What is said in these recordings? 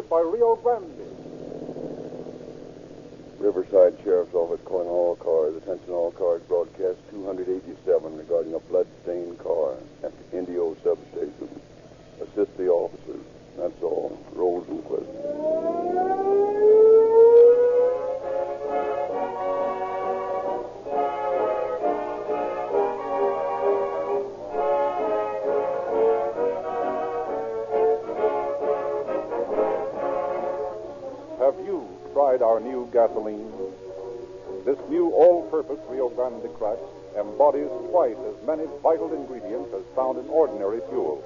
presented by Rio Grande. Riverside Sheriff's Office calling all cars. Attention all cars. Broadcast 287 regarding a bloodstained car at the Indio substation. Assist the officers. That's all. Rosenquist. Have you tried our new gasoline? This new all-purpose Rio Grande crack embodies twice as many vital ingredients as found in ordinary fuel.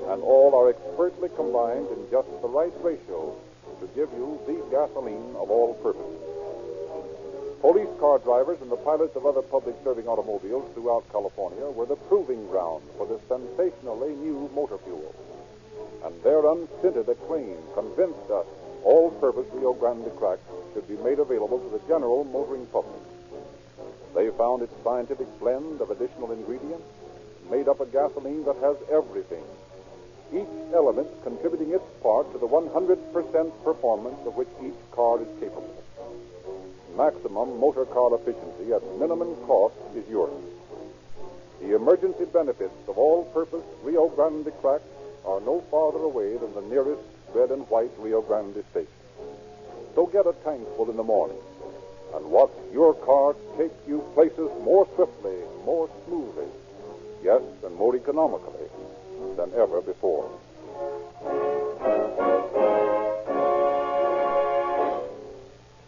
And all are expertly combined in just the right ratio to give you the gasoline of all purpose. Police car drivers and the pilots of other public-serving automobiles throughout California were the proving ground for this sensationally new motor fuel. And their unstinted acclaim convinced us all-purpose Rio Grande crack should be made available to the general motoring public. They found its scientific blend of additional ingredients made up a gasoline that has everything, each element contributing its part to the 100% performance of which each car is capable. Maximum motor car efficiency at minimum cost is yours. The emergency benefits of all-purpose Rio Grande crack are no farther away than the nearest red and white Rio Grande station. So get a tankful in the morning and watch your car take you places more swiftly, more smoothly, yes, and more economically than ever before.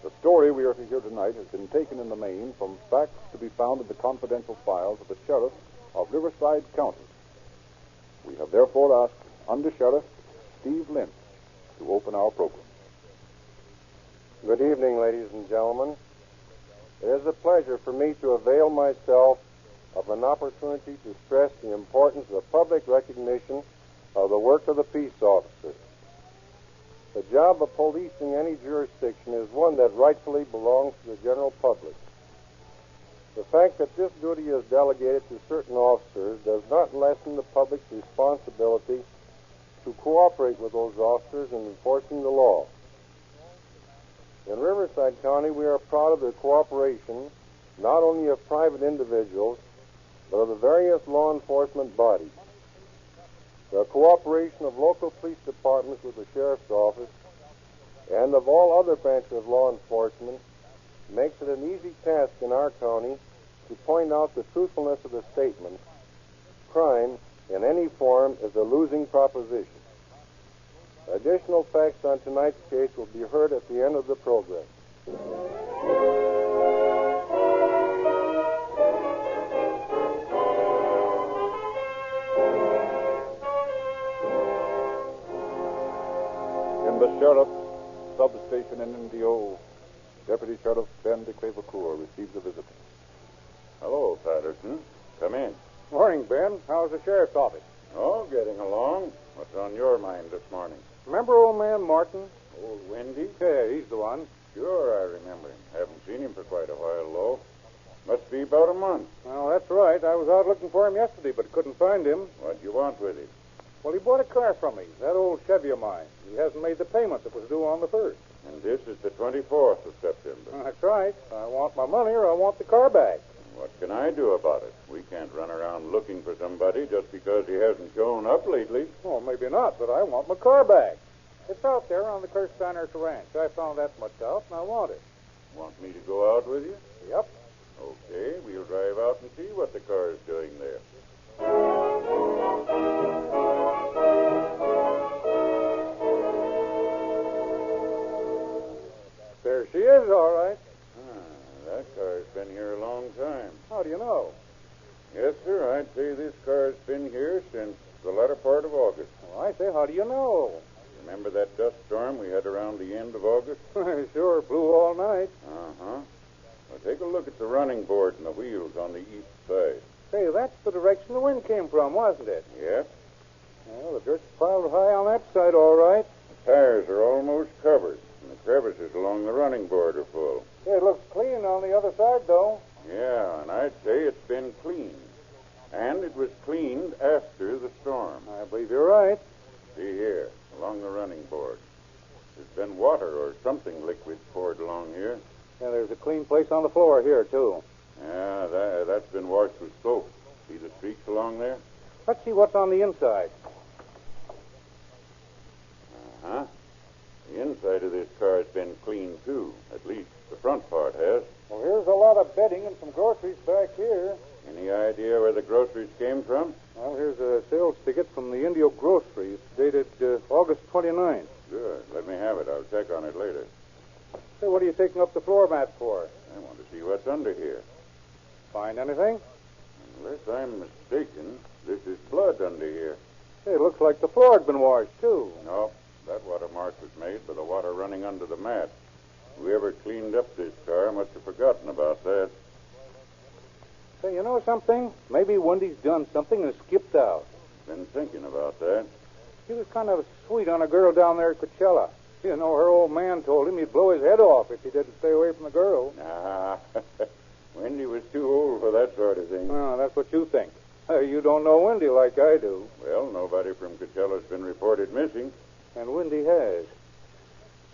The story we are to hear tonight has been taken in the main from facts to be found in the confidential files of the sheriff of Riverside County. We have therefore asked Under Sheriff Steve Lynch to open our program. Good evening, ladies and gentlemen. It is a pleasure for me to avail myself of an opportunity to stress the importance of public recognition of the work of the peace officers. The job of policing any jurisdiction is one that rightfully belongs to the general public. The fact that this duty is delegated to certain officers does not lessen the public's responsibility to cooperate with those officers in enforcing the law. In Riverside County, we are proud of the cooperation not only of private individuals, but of the various law enforcement bodies. The cooperation of local police departments with the sheriff's office and of all other branches of law enforcement makes it an easy task in our county to point out the truthfulness of the statement, crime in any form is a losing proposition. Additional facts on tonight's case will be heard at the end of the program. In the sheriff's substation in Indio, Deputy Sheriff Ben de Crevecoeur receives a visitor. Hello, Patterson. Come in. Morning, Ben. How's the sheriff's office? Oh, getting along. What's on your mind this morning? Remember old man Martin? Old Wendy? Yeah, he's the one. Sure, I remember him. Haven't seen him for quite a while, though. Must be about a month. Well, that's right. I was out looking for him yesterday, but couldn't find him. What do you want with him? Well, he bought a car from me, that old Chevy of mine. He hasn't made the payment that was due on the 1st. And this is the 24th of September. That's right. I want my money or I want the car back. What can I do about it? We can't run around looking for somebody just because he hasn't shown up lately. Well, maybe not, but I want my car back. It's out there on the Kirsteiner Ranch. I found that much out, and I want it. Want me to go out with you? Yep. Okay, we'll drive out and see what the car is doing there. There she is, all right. That car's been here a long time. How do you know? Yes, sir. I'd say this car's been here since the latter part of August. Well, I say, how do you know? Remember that dust storm we had around the end of August? Sure, blew all night. Uh-huh. Well, take a look at the running board and the wheels on the east side. Say, that's the direction the wind came from, wasn't it? Yes. Well, the dirt's piled high on that side, all right. The tires are almost covered, and the crevices along the running board are full. Yeah, it looks clean on the other side, though. Yeah, and I'd say it's been cleaned. And it was cleaned after the storm. I believe you're right. See here, along the running board. There's been water or something liquid poured along here. Yeah, there's a clean place on the floor here, too. Yeah, that's been washed with soap. See the streaks along there? Let's see what's on the inside. Uh-huh. The inside of this car has been cleaned, too. At least the front part has. Well, here's a lot of bedding and some groceries back here. Any idea where the groceries came from? Well, here's a sales ticket from the Indio Grocery. It's dated August 29th. Good. Let me have it. I'll check on it later. Say, what are you taking up the floor mat for? I want to see what's under here. Find anything? Unless I'm mistaken, this is blood under here. Hey, it looks like the floor had been washed, too. No, that watermark was made by the water running under the mat. Whoever cleaned up this car must have forgotten about that. Say, you know something? Maybe Wendy's done something and skipped out. Been thinking about that. He was kind of sweet on a girl down there at Coachella. You know, her old man told him he'd blow his head off if he didn't stay away from the girl. Ah, Wendy was too old for that sort of thing. Well, that's what you think. You don't know Wendy like I do. Well, nobody from Coachella's been reported missing. And Wendy has.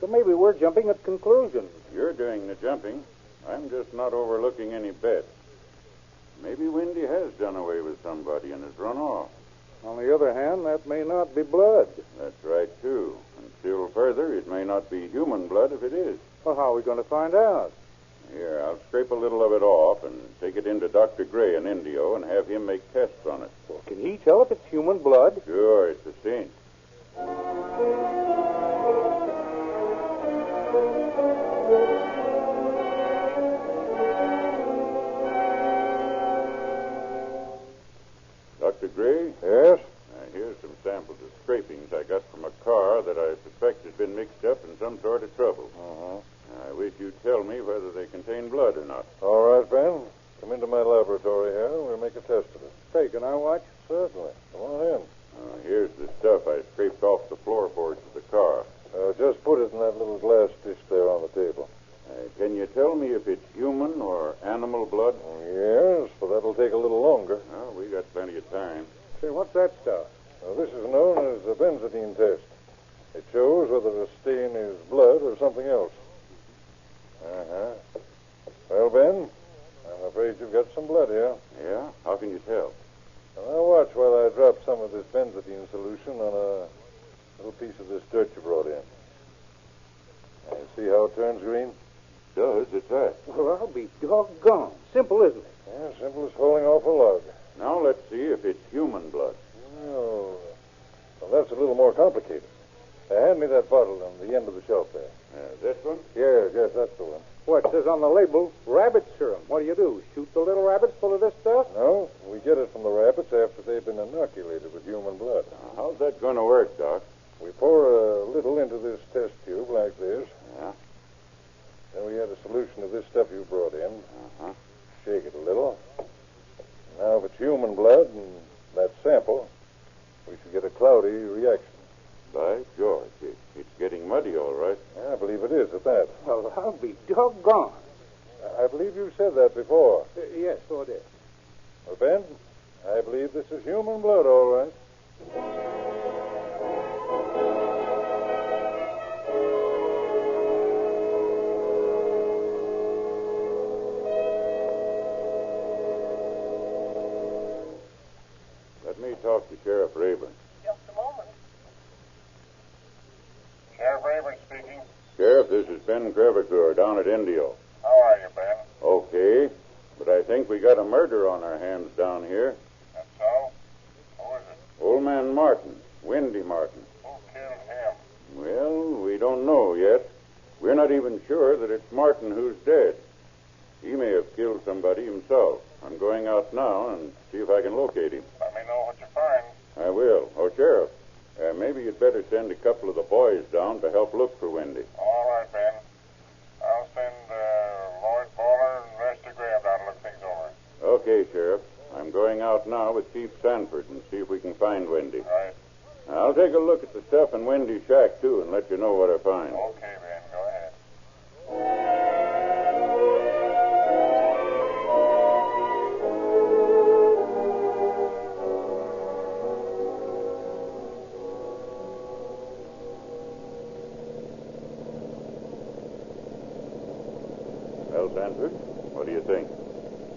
So maybe we're jumping at conclusions. You're doing the jumping. I'm just not overlooking any bets. Maybe Wendy has done away with somebody and has run off. On the other hand, that may not be blood. That's right, too. And still further, it may not be human blood if it is. Well, how are we going to find out? Here, I'll scrape a little of it off and take it into Dr. Gray in Indio and have him make tests on it. Well, can he tell if it's human blood? Sure, it's a cinch. Dr. Gray? Yes? Here's some samples of scrapings I got from a car that I suspect has been mixed up in some sort of trouble. Uh-huh. I wish you'd tell me whether they contain blood or not. All right, Ben. Come into my laboratory here, and we'll make a test of it. Hey, can I watch? Certainly. Come on in. Here's the stuff I scraped off the floorboards of the car. Just put it in that little glass dish there on the table. Can you tell me if it's human or animal blood? Yes, but that'll take a little longer. Well, we got plenty of time. Say, what's that stuff? This is known as the benzodine test. It shows whether a stain is blood or something else. Uh-huh. Well, Ben, I'm afraid you've got some blood here. Yeah? How can you tell? Now watch while I drop some of this benzodine solution on a little piece of this dirt you brought in. See how it turns green? Does, it's that. Well, I'll be doggone. Simple, isn't it? Yeah, simple as falling off a log. Now let's see if it's human blood. Oh, well, that's a little more complicated. Hand me that bottle on the end of the shelf there. This one? Yes, that's the one. What, it says on the label, rabbit serum. What do? Shoot the little rabbits full of this stuff? No, we get it from the rabbits after they've been inoculated with human blood. How's that going to work, Doc? We pour a little into this test tube like this. Yeah? Then we add a solution of this stuff you brought in. Uh-huh. Shake it a little. Now, if it's human blood and that sample, we should get a cloudy reaction. By George, it's getting muddy, all right. I believe it is at that. Well, I'll be doggone. I believe you said that before. Yes, so it is. Well, Ben, I believe this is human blood, all right. Let me talk to Sheriff Rayburn. Just a moment. Sheriff Rayburn speaking. Sheriff, this is Ben Crevicore down at Indio. How are you, Ben? Okay, but I think we got a murder on our hands down here. That's so? Who is it? Old man Martin, Wendy Martin. Who killed him? Well, we don't know yet. We're not even sure that it's Martin who's dead. He may have killed somebody himself. I'm going out now and see if I can locate him. Let me know what you find. I will. Oh, Sheriff, maybe you'd better send a couple of the boys down to help look for Wendy. All right, Ben. I'll send Lloyd Bowler and Lester Graham down to look things over. Okay, Sheriff. I'm going out now with Chief Sanford and see if we can find Wendy. Right. I'll take a look at the stuff in Wendy's shack, too, and let you know what I find. Okay, Ben. Go ahead. Stanford, what do you think?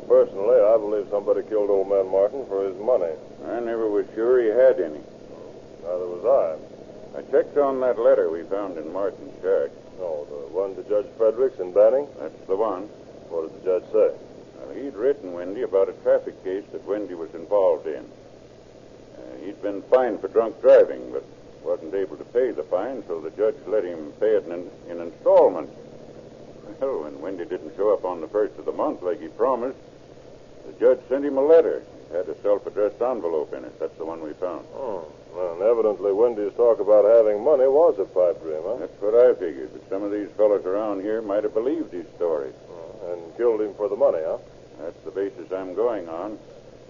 Personally, I believe somebody killed old man Martin for his money. I never was sure he had any. Neither was I. I checked on that letter we found in Martin's shack. No, the one to Judge Fredericks in Banning? That's the one. What did the judge say? Well, he'd written Wendy about a traffic case that Wendy was involved in. He'd been fined for drunk driving, but wasn't able to pay the fine, so the judge let him pay it in installments. Well, when Wendy didn't show up on the first of the month like he promised, the judge sent him a letter. It had a self-addressed envelope in it. That's the one we found. Oh, well, and evidently Wendy's talk about having money was a pipe dream, huh? That's what I figured, but some of these fellows around here might have believed his story. And killed him for the money, huh? That's the basis I'm going on.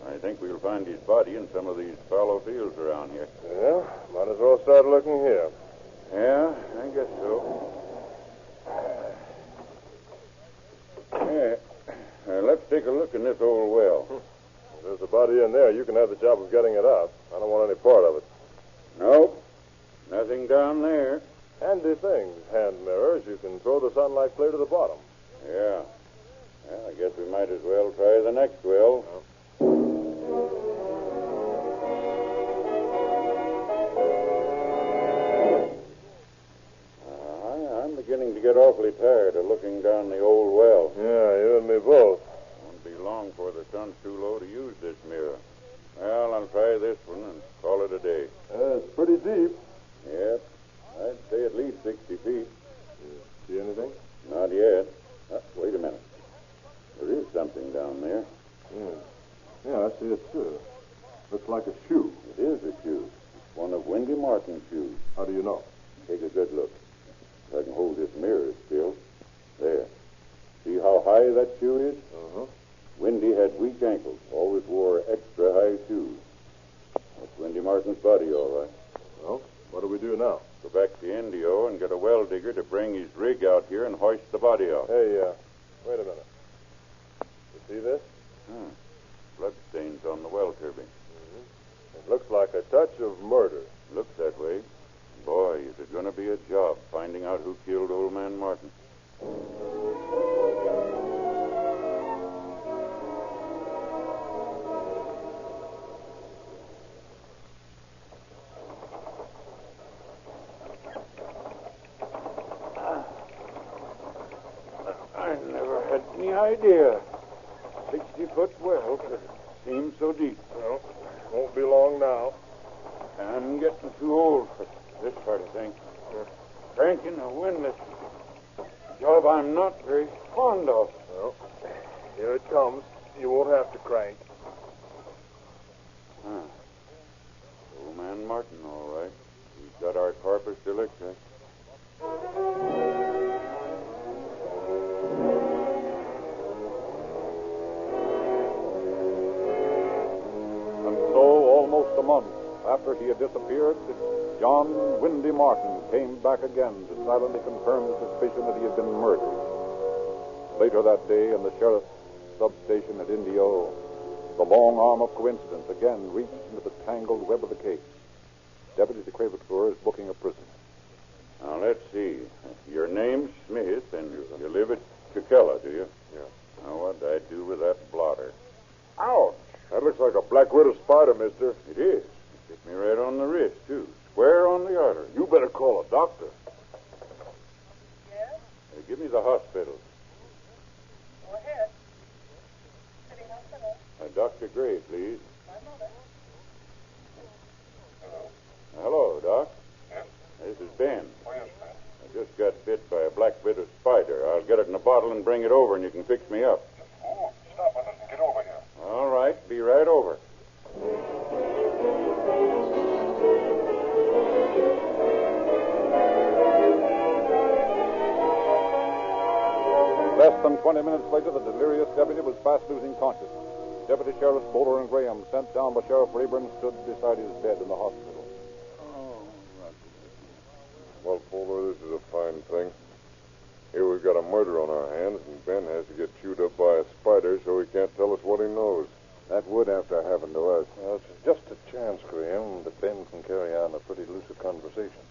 I think we'll find his body in some of these fallow fields around here. Yeah, might as well start looking here. Yeah, I guess so. Let's take a look in this old well. If there's a body in there, you can have the job of getting it out. I don't want any part of it. Nope. Nothing down there. Handy things, hand mirrors. You can throw the sunlight clear to the bottom. Yeah. Well, I guess we might as well try the next well. I'm beginning to get awfully tired of looking down the old well. Yeah, you and me both. Won't be long before the sun's too low to use this mirror. Well, I'll try this one and call it a day. It's pretty deep. Yep. I'd say at least 60 feet. See anything? Not yet. Wait a minute. There is something down there. Yeah, I see it, too. Looks like a shoe. It is a shoe. It's one of Wendy Martin's shoes. How do you know? Take a good look. If I can hold this mirror still. There. See how high that shoe is? Uh-huh. Wendy had weak ankles. Always wore extra high shoes. That's Wendy Martin's body, all right. Well, what do we do now? Go back to Indio and get a well digger to bring his rig out here and hoist the body out. Hey, wait a minute. You see this? Blood stains on the well turbine. It looks like a touch of murder. Looks that way. Boy, is it going to be a job finding out who killed old man Martin. I never had any idea 60-foot well could seem so deep. Well, won't be long now. I'm getting too old for this sort of thing. Cranking a windlass. A job I'm not very fond of. Well, here it comes. You won't have to crank. Old man Martin, all right. He's got our corpus delicti. And so, almost a month after he had disappeared, John Windy Martin came back again to silently confirm the suspicion that he had been murdered. Later that day, in the sheriff's substation at Indio, the long arm of coincidence again reached into the tangled web of the case. Deputy de Crevecoeur is booking a prisoner. Now, let's see. Your name's Smith, and you live at Chicella, do you? Yeah. Now, what'd I do with that blotter? Ouch! That looks like a black widow spider, mister. It is. It hit me right on the wrist, too. Square on the artery. You better call a doctor. Yes? Give me the hospital. Go ahead. City Hospital. Dr. Gray, please. My mother. Hello, Doc. Yes? This is Ben. Oh, yes, ma'am. I just got bit by a black widow spider. I'll get it in a bottle and bring it over, and you can fix me up. Oh, stop it and get over here. All right. Be right over. Less than 20 minutes later, the delirious deputy was fast losing consciousness. Deputy Sheriffs Bowler and Graham, sent down by Sheriff Rayburn, stood beside his bed in the hospital. Well, Fuller, this is a fine thing. Here we've got a murder on our hands, and Ben has to get chewed up by a spider so he can't tell us what he knows. That would have to happen to us. Well, it's just a chance, Graham, that Ben can carry on a pretty lucid conversation.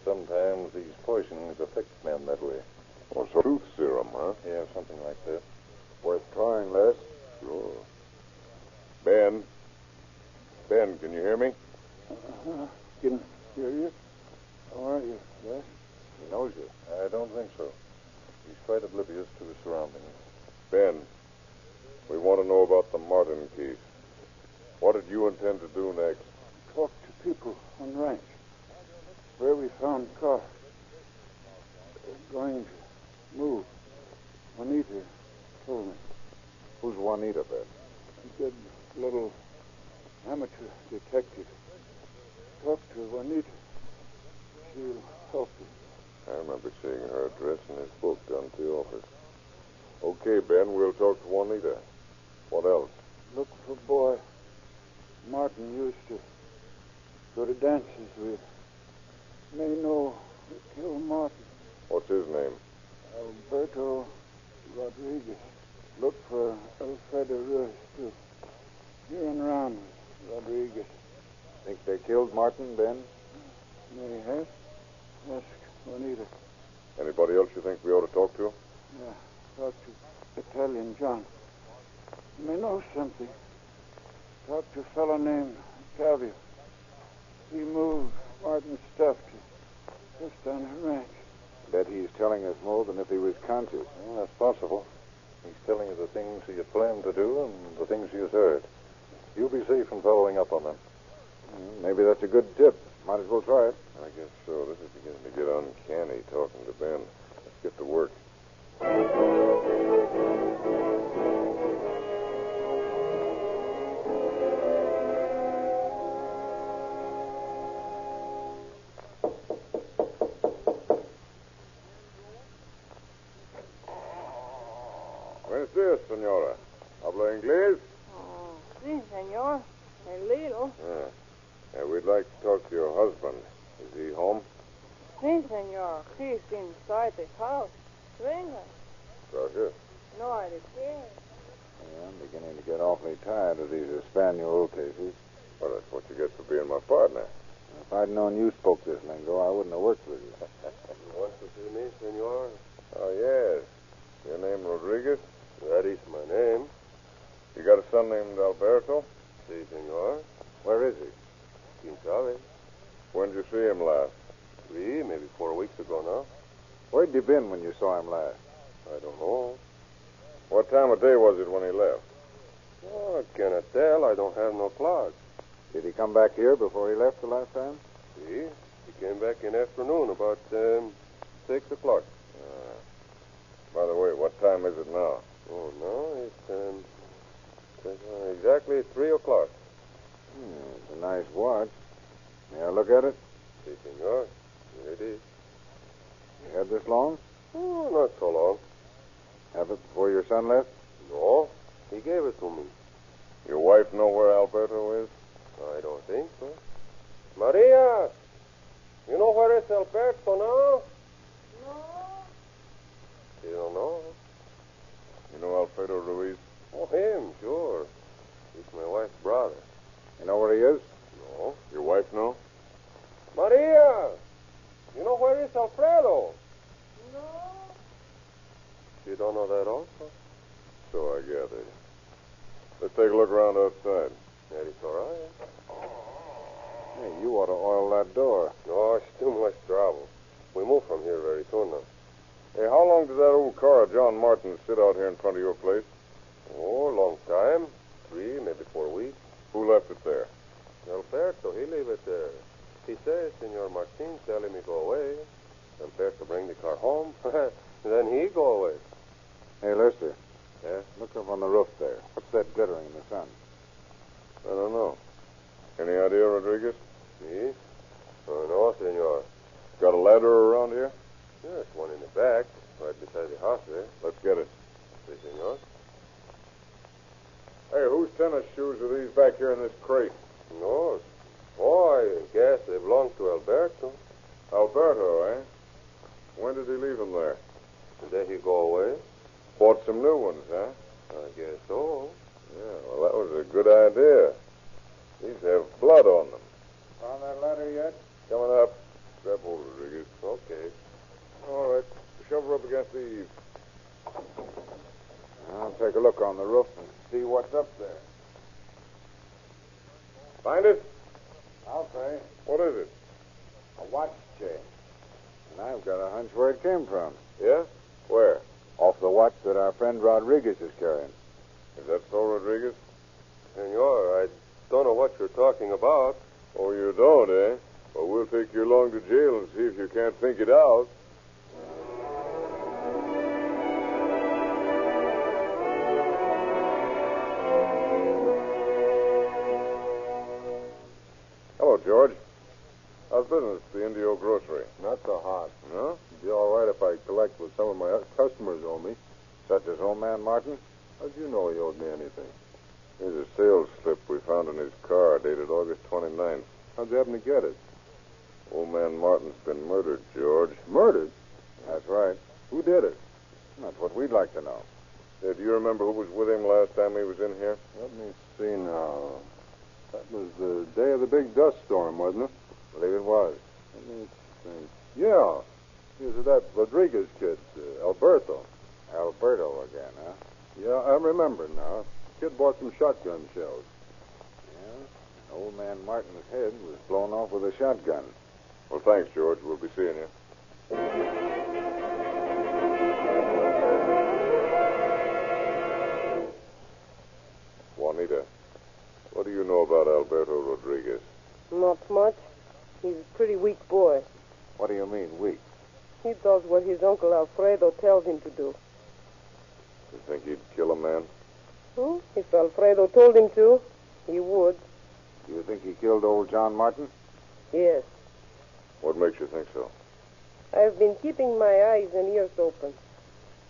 Sometimes these poisons affect men that way. Oh, so truth serum, huh? Yeah, something like that. Worth trying, Les. Sure. Ben, can you hear me? Can hear you. How are you, Les? He knows you. I don't think so. He's quite oblivious to his surroundings. Ben, we want to know about the Martin case. What did you intend to do next? Talk to people on ranch. Where we found the car. They're going to move. Juanita told me. Who's Juanita, Ben? A good little amateur detective. Talk to Juanita. She'll help you. I remember seeing her address in his book down at the office. Okay, Ben, we'll talk to Juanita. What else? Look for boy. Martin used to go to dances with. May know who killed Martin. What's his name? Alberto Rodriguez. Look for Alfredo Ruiz, too. Here and around Rodriguez. Think they killed Martin, Ben? May have. Ask Juanita. Anybody else you think we ought to talk to? Yeah. Talk to Italian John. You may know something. Talk to a fellow named Calvio. He moved Martin's stuff to just on the ranch. Bet he's telling us more than if he was conscious. Well, that's possible. He's telling you the things he had planned to do and the things he has heard. You'll be safe in following up on them. Maybe that's a good tip. Might as well try it. I guess so. This is beginning to get uncanny talking to Ben. Let's get to work. Buenos dias, senora. Habla inglés? Oh, sí, señor. A little. We'd like to talk to your husband. Is he home? Sí, señor. He's inside the house. Venga. Gracias. No hay de qué. Yeah, I'm beginning to get awfully tired of these Espanol cases. Well, that's what you get for being my partner. If I'd known you spoke this lingo, I wouldn't have worked with you. You want to see me, senor? Oh, yes. Your name Rodriguez? That is my name. You got a son named Alberto? Si, senor. Where is he? ¿Quién sabe? When did you see him last? 3, maybe 4 weeks ago now. Where'd you been when you saw him last? I don't know. What time of day was it when he left? Oh, I cannot tell. I don't have no clock. Did he come back here before he left the last time? See? He came back in afternoon, about 6 o'clock. By the way, what time is it now? Oh, no, it's exactly 3 o'clock. It's a nice watch. May I look at it? Si, senor. Here it is. You had this long? Oh, not so long. Have it before your son left? No, he gave it to me. Your wife know where Alberto is? I don't think so. Maria! You know where is Alberto now? No. You don't know? You know Alfredo Ruiz? Oh, him, sure. He's my wife's brother. You know where he is? No. Your wife know? Maria! You know where is Alfredo? No. You don't know that also? So I gathered. Let's take a look around outside. That is all right. Hey, you ought to oil that door. No, it's too much trouble. We move from here very soon now. Hey, how long did that old car of John Martin sit out here in front of your place? Oh, a long time. 3, maybe 4 weeks. Who left it there? Alberto, he leave it there. He says, Senor Martin telling me go away. Alberto bring the car home. Then he go away. Hey, Lester. Yeah? Look up on the roof there. What's that glittering in the sun? I don't know. Any idea, Rodriguez? Me? Oh, no, senor. Got a ladder around here? There's one in the back, right beside the house there. Let's get it. Si, senor. Hey, whose tennis shoes are these back here in this crate? No. Oh, I guess they belong to Alberto. Alberto, eh? When did he leave them there? The day he go away? Bought some new ones, huh? I guess so. Yeah, well, that was a good idea. These have blood on them. Found that ladder yet? Coming up. Grab hold, Rodriguez. Okay. All right. Shove her up up against the eaves. I'll take a look on the roof and see what's up there. Find it? I'll say. What is it? A watch chain. And I've got a hunch where it came from. Yeah? Where? Off the watch that our friend Rodriguez is carrying. Is that so, Rodriguez? Senor, I don't know what you're talking about. Oh, you don't, eh? Well, we'll take you along to jail and see if you can't think it out. Hello, George. How's business at the Indio Grocery? Not so hot. No? It'd be all right if I collect what some of my customers owe me. Such as old man Martin? How'd you know he owed me anything? Here's a sales slip we found in his car dated August 29th. How'd you happen to get it? Old man Martin's been murdered, George. Murdered? That's right. Who did it? That's what we'd like to know. Do you remember who was with him last time he was in here? Let me see now. That was the day of the big dust storm, wasn't it? I believe it was. Let me think. Yeah. He was that Rodriguez kid, Alberto. Alberto again, huh? Yeah, I remember now. Kid bought some shotgun shells. Yeah. Old man Martin's head was blown off with a shotgun. Well, thanks, George. We'll be seeing you. Juanita, what do you know about Alberto Rodriguez? Not much. He's a pretty weak boy. What do you mean, weak? He does what his Uncle Alfredo tells him to do. You think he'd kill a man? If Alfredo told him to, he would. Do you think he killed old John Martin? Yes. What makes you think so? I've been keeping my eyes and ears open.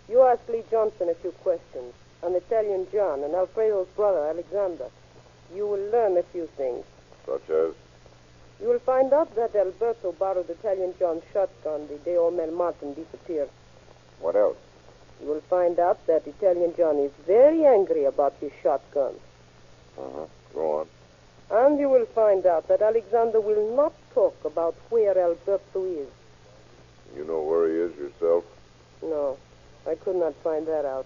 You ask Lee Johnson a few questions on Italian John and Alfredo's brother, Alexander. You will learn a few things. Such as? You will find out that Alberto borrowed Italian John's shotgun the day old man Martin disappeared. What else? You will find out that Italian John is very angry about his shotgun. Uh-huh. Go on. And you will find out that Alexander will not talk about where Alberto is. You know where he is yourself? No, I could not find that out.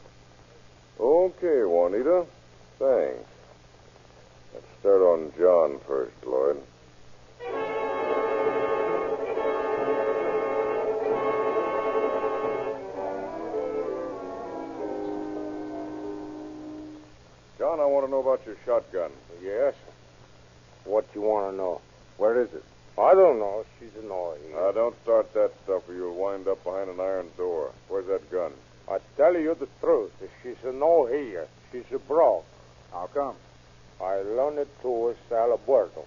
Okay, Juanita. Thanks. Let's start on John first, Lloyd. John, I want to know about your shotgun. Yes? What you want to know? Where is it? I don't know. She's annoying. Don't start that stuff or you'll wind up behind an iron door. Where's that gun? I tell you the truth. She's a no here. She's a broke. How come? I loaned it to Alberto.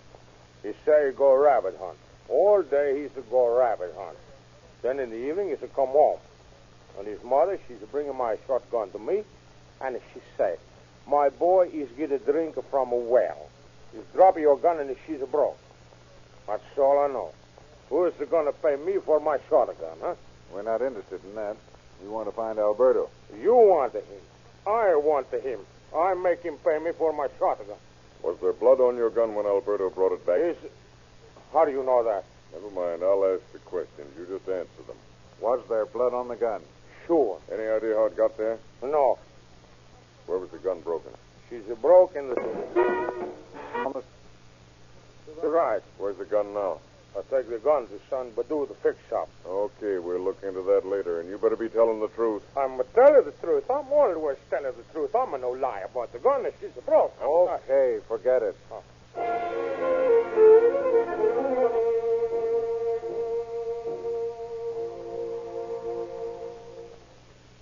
He say he go rabbit hunt. All day he's to go rabbit hunt. Then in the evening he's to come home. And his mother, she's bringing my shotgun to me. And she say, my boy is get a drink from a well. You drop your gun and she's a broke. That's all I know. Who is going to pay me for my shotgun, huh? We're not interested in that. We want to find Alberto. You want him. I want him. I make him pay me for my shotgun. Was there blood on your gun when Alberto brought it back? How do you know that? Never mind. I'll ask the questions. You just answer them. Was there blood on the gun? Sure. Any idea how it got there? No. Where was the gun broken? She's broke in the... Right. Where's the gun now? I take the gun to Son Badu, the fix shop. Okay, we'll look into that later, and you better be telling the truth. I'm tell you the truth. I'm always telling the truth. I'm no lie about the gun. She's broke. Okay, forget it.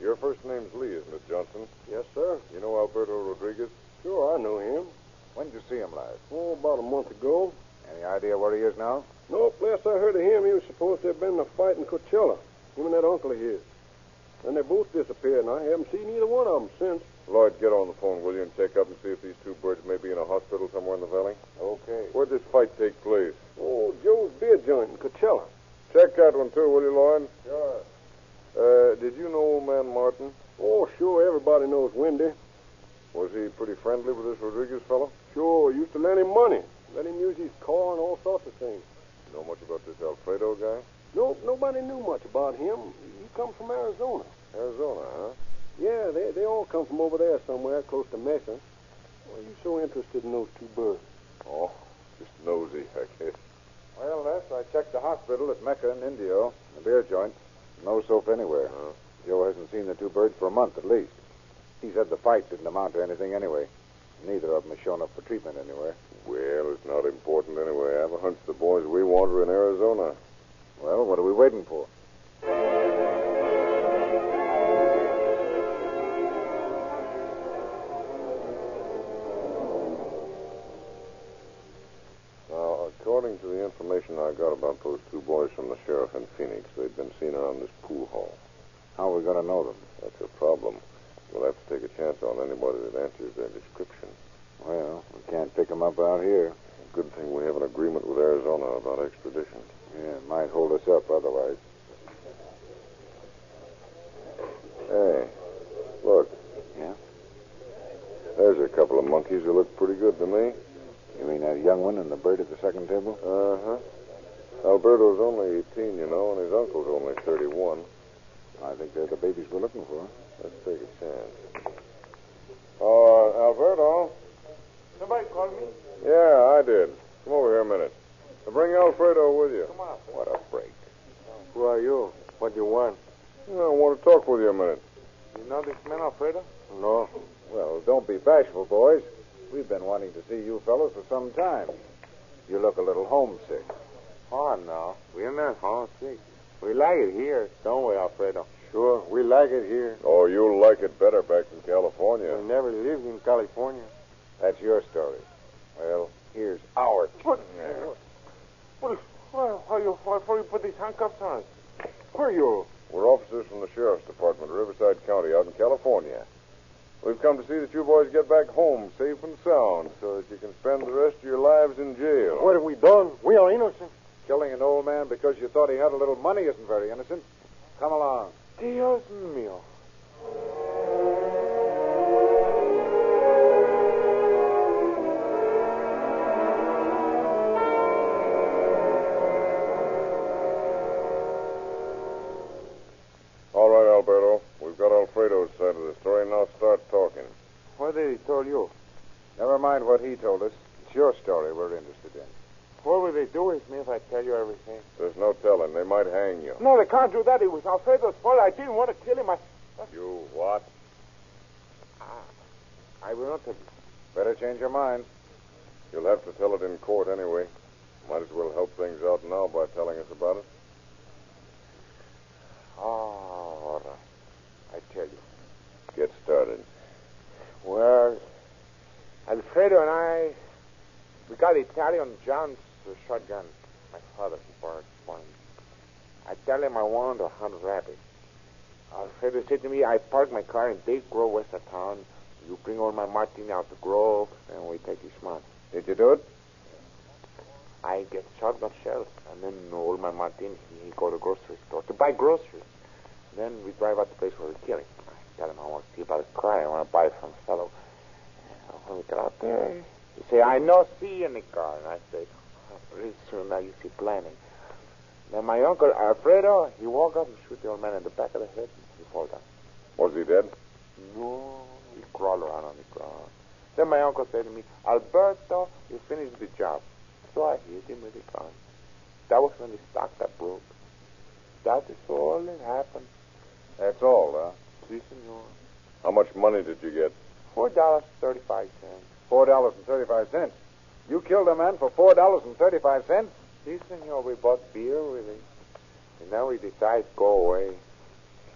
Your first name's Lee, isn't it, Johnson? Yes, sir. You know Alberto Rodriguez? Sure, I know him. When did you see him last? Oh, about a month ago. Any idea where he is now? Nope, last I heard of him, he was supposed to have been in a fight in Coachella. Him and that uncle of his. Then they both disappeared, and I haven't seen either one of them since. Lloyd, get on the phone, will you, and check up and see if these two birds may be in a hospital somewhere in the valley? Okay. Where'd this fight take place? Oh, Joe's beer joint in Coachella. Check that one, too, will you, Lloyd? Sure. Did you know old man Martin? Oh, sure, everybody knows Wendy. Was he pretty friendly with this Rodriguez fellow? Sure, used to lend him money. Let him use his car and all sorts of things. You know much about this Alfredo guy? Nope, nobody knew much about him. He come from Arizona. Arizona, huh? Yeah, they all come from over there somewhere close to Mesa. Why are you so interested in those two birds? Oh, just nosy, I guess. Well, Les, I checked the hospital at Mecca and Indio, the beer joint. No soap anywhere. Joe hasn't seen the two birds for a month at least. He said the fight didn't amount to anything anyway. Neither of them has shown up for treatment anywhere. Well, it's not important anyway. I have a hunch the boys we want are in Arizona. Well, what are we waiting for? Now, according to the information I got about those two boys from the sheriff in Phoenix, they'd been seen around this pool hall. How are we going to know them? That's a problem. We'll have to take a chance on anybody that answers their description. Well, we can't pick them up out here. Good thing we have an agreement with Arizona about extradition. Yeah, it might hold us up otherwise. Hey, look. Yeah? There's a couple of monkeys who look pretty good to me. You mean that young one and the bird at the second table? Uh-huh. Alberto's only 18, you know, and his uncle's only 31. I think they're the babies we're looking for. Let's take a chance. Oh, Alberto? Somebody called me? Yeah, I did. Come over here a minute. Bring Alfredo with you. Come on. What a break. Who are you? What do you want? I want to talk with you a minute. You know this man, Alfredo? No. Well, don't be bashful, boys. We've been wanting to see you fellows for some time. You look a little homesick. Oh, no. We're not homesick. We like it here, don't we, Alfredo? Sure, we like it here. Oh, you'll like it better back in California. We never lived in California. That's your story. Well, here's our... Why you put these handcuffs on us? Who are you? We're officers from the Sheriff's Department, Riverside County, out in California. We've come to see that you boys get back home safe and sound so that you can spend the rest of your lives in jail. What have we done? We are innocent. Killing an old man because you thought he had a little money isn't very innocent. Come along. Dios mío. All right, Alberto. We've got Alfredo's side of the story. Now start talking. What did he tell you? Never mind what he told us. It's your story we're interested in. What will they do with me if I tell you everything? There's no telling. They might hang you. No, they can't do that. It was Alfredo's fault. I didn't want to kill him. You what? I will not tell you. Better change your mind. You'll have to tell it in court anyway. Might as well help things out now by telling us about it. All right. I tell you. Get started. Well, Alfredo and I, we got Italian John's shotgun. My father borrowed one. I tell him I want to hunt rabbits. Alfredo said to me, I park my car in Big Grove, west of town. You bring all my martini out the grove, and we take his money. Did you do it? I get shotgun shells, and then all my martini, he go to the grocery store to buy groceries. Then we drive out to the place where we kill him. I tell him I want to see about his car. I want to buy it from a fellow. When we get out there, he say, I no see in the car. And I say, very soon now you see plenty. Then my uncle, Alfredo, he walk up and shoot the old man in the back of the head. He fall down. Was he dead? No, he crawl around on the ground. Then my uncle said to me, Alberto, you finished the job. So I hit him with a gun. That was when the stock got broke. That is all that happened. That's all, huh? Si, senor. How much money did you get? $4.35. $4.35. You killed a man for $4.35? Si, senor, we bought beer with it. And then we decided to go away.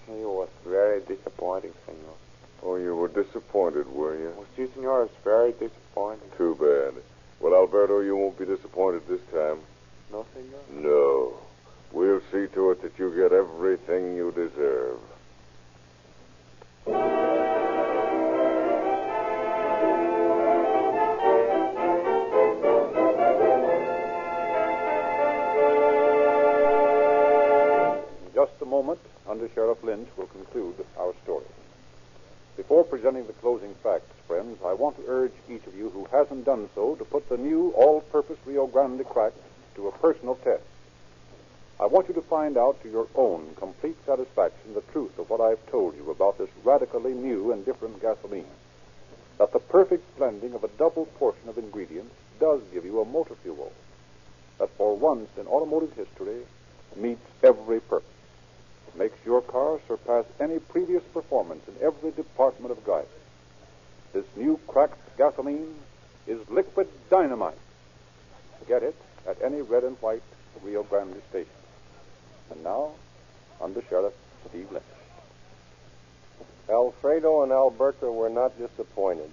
It was very disappointing, senor. Oh, you were disappointed, were you? Well, si, senor, it's very disappointing. Too bad. Well, Alberto, you won't be disappointed this time. No, senor? No. We'll see to it that you get everything you deserve. In just a moment, Under Sheriff Lynch will conclude our story. Before presenting the closing facts, friends, I want to urge each of you who hasn't done so to put the new all-purpose Rio Grande crack to a personal test. I want you to find out to your own complete satisfaction I've told you about this radically new and different gasoline. That the perfect blending of a double portion of ingredients does give you a motor fuel that for once in automotive history meets every purpose. Makes your car surpass any previous performance in every department of driving. This new cracked gasoline is liquid dynamite. Get it at any red and white Rio Grande station. And now, Under Sheriff Steve Lynch. Alfredo and Alberta were not disappointed.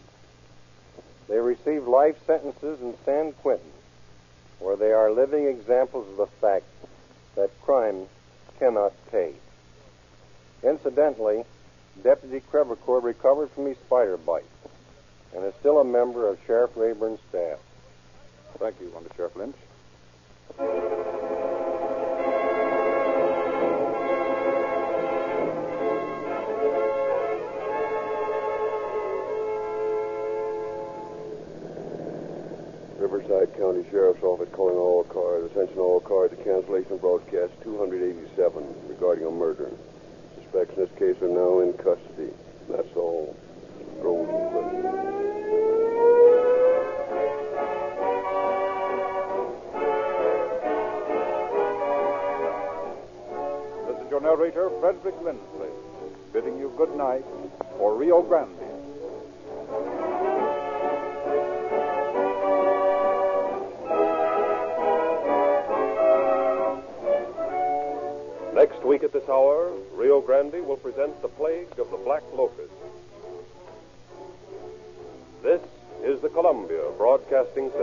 They received life sentences in San Quentin, where they are living examples of the fact that crime cannot pay. Incidentally, Deputy Crevecoeur recovered from his spider bite and is still a member of Sheriff Rayburn's staff. Thank you, Under Sheriff Lynch. Riverside County Sheriff's Office calling all cars. Attention all cars to cancellation of broadcast 287 regarding a murder. Suspects in this case are now in custody. That's all. Roll This is your narrator, Frederick Lindsley, bidding you good night for Rio Grande. Next week at this hour, Rio Grande will present The Plague of the Black Locust. This is the Columbia Broadcasting System.